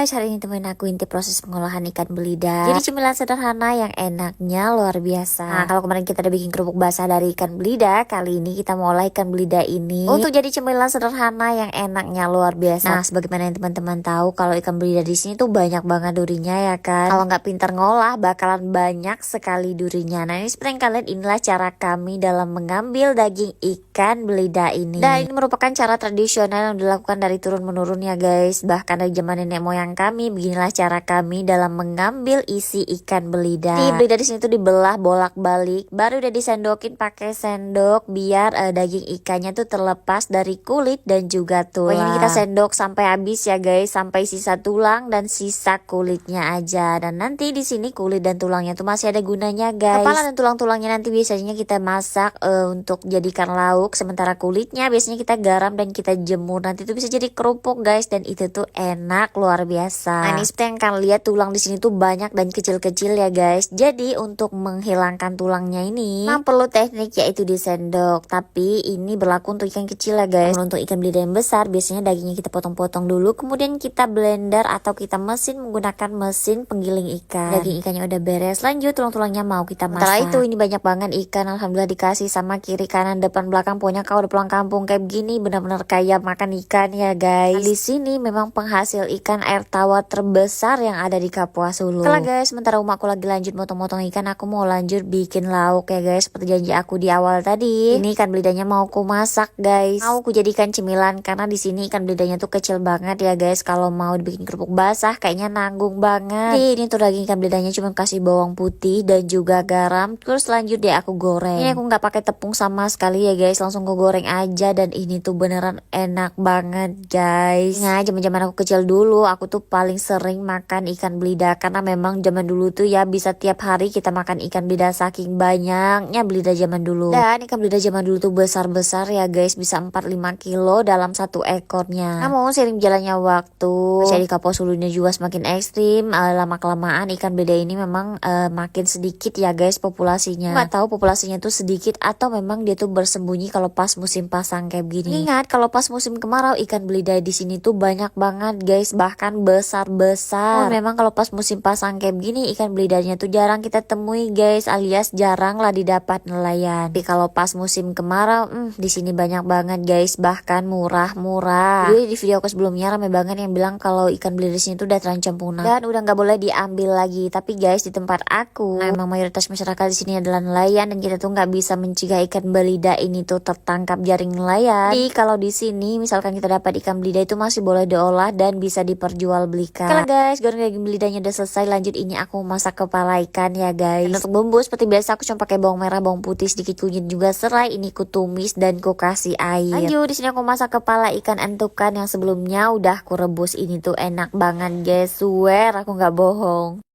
guys, hari ini temuin aku inti proses pengolahan ikan belida. Jadi cemilan sederhana yang enaknya luar biasa. Nah, kalau kemarin kita udah bikin kerupuk basah dari ikan belida, kali ini kita mau olah ikan belida ini untuk jadi cemilan sederhana yang enaknya luar biasa. Nah, sebagaimana yang teman-teman tahu, kalau ikan belida di sini tuh banyak banget durinya ya kan. Kalau nggak pintar ngolah, bakalan banyak sekali durinya. Nah, ini seperti yang kalian, inilah cara kami dalam mengambil daging ikan belida ini. Dan ini merupakan cara tradisional yang dilakukan dari turun menurun ya guys. Bahkan dari zaman nenek moyang kami, beginilah cara kami dalam mengambil isi ikan belida. Di belida di sini tuh dibelah bolak-balik, baru udah disendokin pakai sendok biar daging ikannya tuh terlepas dari kulit dan juga tulang. Pokoknya ini kita sendok sampai habis ya guys, sampai sisa tulang dan sisa kulitnya aja. Dan nanti di sini kulit dan tulangnya tuh masih ada gunanya guys. Kepala dan tulang-tulangnya nanti biasanya kita masak untuk jadikan lauk, sementara kulitnya biasanya kita garam dan kita jemur. Nanti tuh bisa jadi kerupuk guys, dan itu tuh enak luar biasa. Nah, ini seperti yang kalian lihat, tulang di sini tuh banyak dan kecil-kecil ya guys. Jadi untuk menghilangkan tulangnya ini memang perlu teknik, yaitu disendok. Tapi ini berlaku untuk ikan kecil ya guys. Namun untuk ikan belida yang besar, biasanya dagingnya kita potong-potong dulu, kemudian kita blender atau kita menggunakan mesin penggiling ikan. Daging ikannya udah beres, lanjut tulang-tulangnya mau kita masak. Setelah itu ini banyak banget ikan, alhamdulillah dikasih sama kiri kanan depan belakang. Pokoknya kalau udah pulang kampung kayak begini benar-benar kayak makan ikan ya guys. Nah, di sini memang penghasil ikan air tawar terbesar yang ada di Kapuas Hulu. Kalau guys, sementara aku lagi lanjut motong-motong ikan, aku mau lanjut bikin lauk ya guys. Seperti janji aku di awal tadi, ini ikan belidanya mau aku masak guys. Mau aku jadikan cemilan karena di sini ikan belidanya tuh kecil banget ya guys. Kalau mau dibikin kerupuk basah kayaknya nanggung banget. Jadi ini tuh daging ikan belidanya cuma kasih bawang putih dan juga garam. Terus lanjut deh aku goreng. Ini aku nggak pakai tepung sama sekali ya guys, langsung aku goreng aja, dan ini tuh beneran enak banget guys. Nah, zaman-zaman aku kecil dulu, aku tuh paling sering makan ikan belida karena memang zaman dulu tuh ya bisa tiap hari kita makan ikan belida saking banyaknya belida zaman dulu. Dan ikan belida zaman dulu tuh besar-besar ya guys, bisa 4-5 kilo dalam satu ekornya. Namun seiring jalannya waktu, jadi Kapuas Hulunya juga semakin ekstrim, lama-kelamaan ikan belida ini memang makin sedikit ya guys populasinya. Nggak tahu populasinya tuh sedikit atau memang dia tuh bersembunyi kalau pas musim pasang kayak begini. Ingat kalau pas musim kemarau ikan belida di sini tuh banyak banget guys, bahkan besar-besar. Memang kalau pas musim pasang kayak begini ikan belidanya tuh jarang kita temui guys, alias jarang lah didapat nelayan. Tapi kalau pas musim kemarau, di sini banyak banget guys, bahkan murah-murah. Jadi di video aku sebelumnya ramai banget yang bilang kalau ikan belida di sini tuh udah terancam punah dan udah nggak boleh diambil lagi. Tapi guys, di tempat aku, memang mayoritas masyarakat di sini adalah nelayan, dan kita tuh nggak bisa mencegah ikan belida ini tuh tertangkap jaring nelayan. Jadi kalau di sini misalkan kita dapat ikan belida itu masih boleh diolah dan bisa diperjualbelikan. Oke lah guys, goreng daging belidanya udah selesai. Lanjut ini aku masak kepala ikan ya guys. Dan untuk bumbu seperti biasa aku cuma pakai bawang merah, bawang putih, sedikit kunyit juga serai. Ini ku tumis dan ku kasih air. Lanjut di sini aku masak kepala ikan entukan yang sebelumnya udah ku rebus. Ini tuh enak banget guys, swear aku nggak bohong.